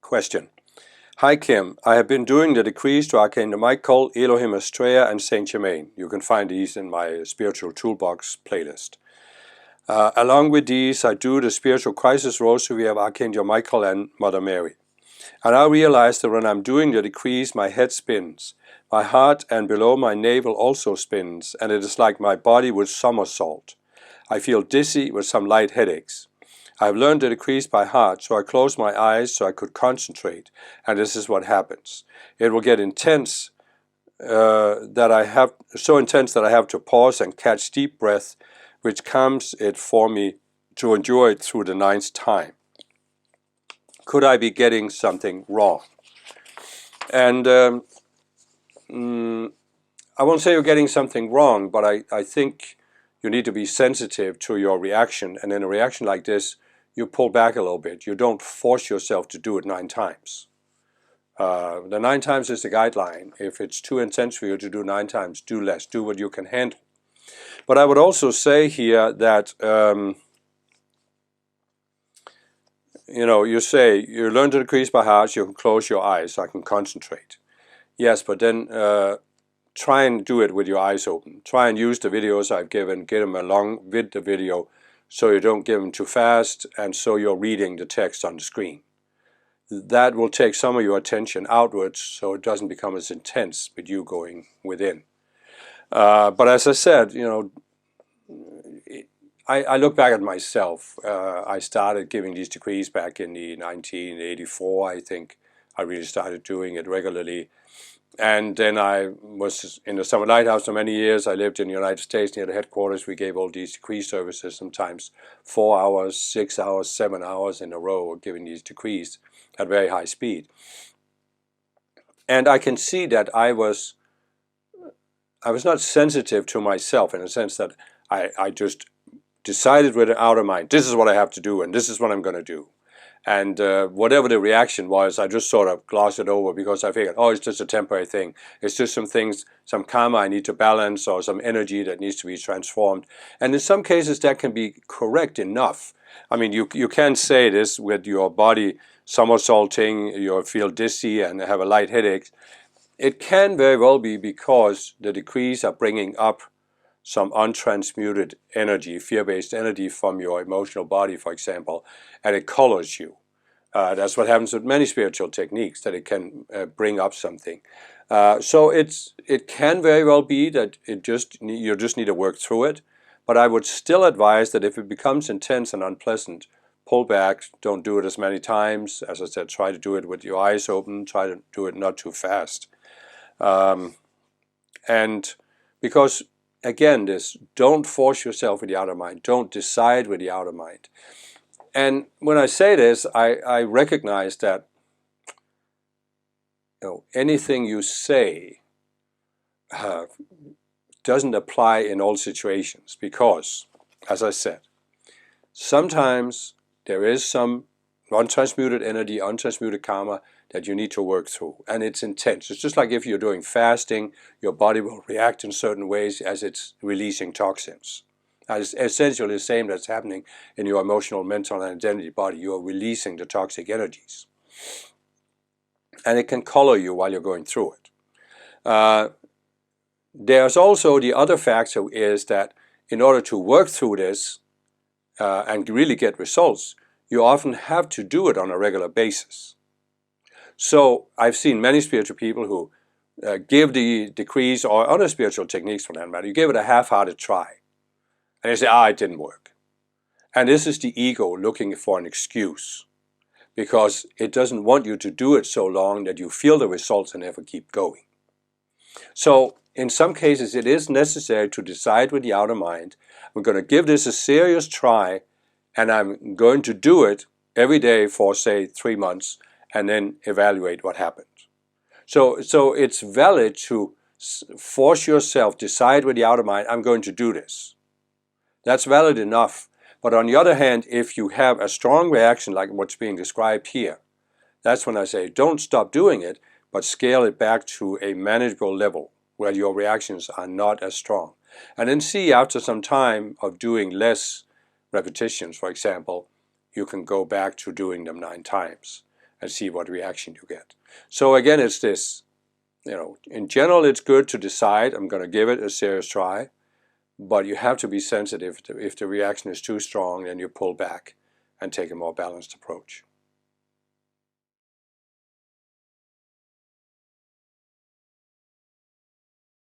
Question. Hi Kim, I have been doing the decrees to Archangel Michael, Elohim Astrea and Saint Germain. You can find these in my Spiritual Toolbox playlist. Along with these, I do the Spiritual Crisis Rosary of Archangel Michael and Mother Mary. And I realize that when I'm doing the decrees, my head spins. My heart and below my navel also spins, and it is like my body would somersault. I feel dizzy with some light headaches. I have learned the decrees by heart, so I close my eyes so I could concentrate, and this is what happens. It will get intense, so intense that I have to pause and catch deep breath, which calms it for me to endure it through the 9th time. Could I be getting something wrong? And I won't say you're getting something wrong, but I think you need to be sensitive to your reaction, and in a reaction like this, you pull back a little bit. You don't force yourself to do it 9 times. The 9 times is the guideline. If it's too intense for you to do 9 times, do less. Do what you can handle. But I would also say here that, you say, you learn to decrease by heart, you can close your eyes so I can concentrate. Yes, but then try and do it with your eyes open. Try and use the videos I've given, get them along with the video, so you don't give them too fast, and so you're reading the text on the screen. That will take some of your attention outwards, so it doesn't become as intense with you going within. But as I said, I look back at myself. I started giving these decrees back in 1984, I think. I really started doing it regularly. And then I was in the Summer Lighthouse for many years. I lived in the United States near the headquarters. We gave all these decree services, sometimes 4 hours, 6 hours, 7 hours in a row, giving these decrees at very high speed. And I can see that I was not sensitive to myself, in a sense that I just decided with an outer mind, this is what I have to do and this is what I'm going to do. And whatever the reaction was, I just sort of glossed it over because I figured, oh, it's just a temporary thing. It's just some things, some karma I need to balance or some energy that needs to be transformed. And in some cases that can be correct enough. I mean, you can say this with your body somersaulting, you feel dizzy and have a light headache. It can very well be because the decrees are bringing up some untransmuted energy, fear-based energy from your emotional body, for example, and it colors you. That's what happens with many spiritual techniques, that it can bring up something. So it can very well be that you just need to work through it, but I would still advise that if it becomes intense and unpleasant, pull back, don't do it as many times. As I said, try to do it with your eyes open, try to do it not too fast. And because again, don't force yourself with the outer mind. Don't decide with the outer mind. And when I say this, I recognize that anything you say doesn't apply in all situations because, as I said, sometimes there is some untransmuted energy, untransmuted karma that you need to work through, and it's intense. It's just like if you're doing fasting, your body will react in certain ways as it's releasing toxins. It's essentially the same that's happening in your emotional, mental, and identity body. You are releasing the toxic energies. And it can color you while you're going through it. There's also the other factor is that in order to work through this and really get results, you often have to do it on a regular basis. So I've seen many spiritual people who give the decrees or other spiritual techniques for that matter. You give it a half-hearted try. And they say, it didn't work. And this is the ego looking for an excuse because it doesn't want you to do it so long that you feel the results and never keep going. So in some cases it is necessary to decide with the outer mind, I'm going to give this a serious try and I'm going to do it every day for, say, 3 months and then evaluate what happened. So it's valid to force yourself, decide with the outer mind, I'm going to do this. That's valid enough. But on the other hand, if you have a strong reaction like what's being described here, that's when I say don't stop doing it, but scale it back to a manageable level where your reactions are not as strong. And then see after some time of doing less repetitions, for example, you can go back to doing them 9 times. and see what reaction you get. So again, it's this, in general it's good to decide, I'm going to give it a serious try, but you have to be sensitive if the reaction is too strong, then you pull back and take a more balanced approach.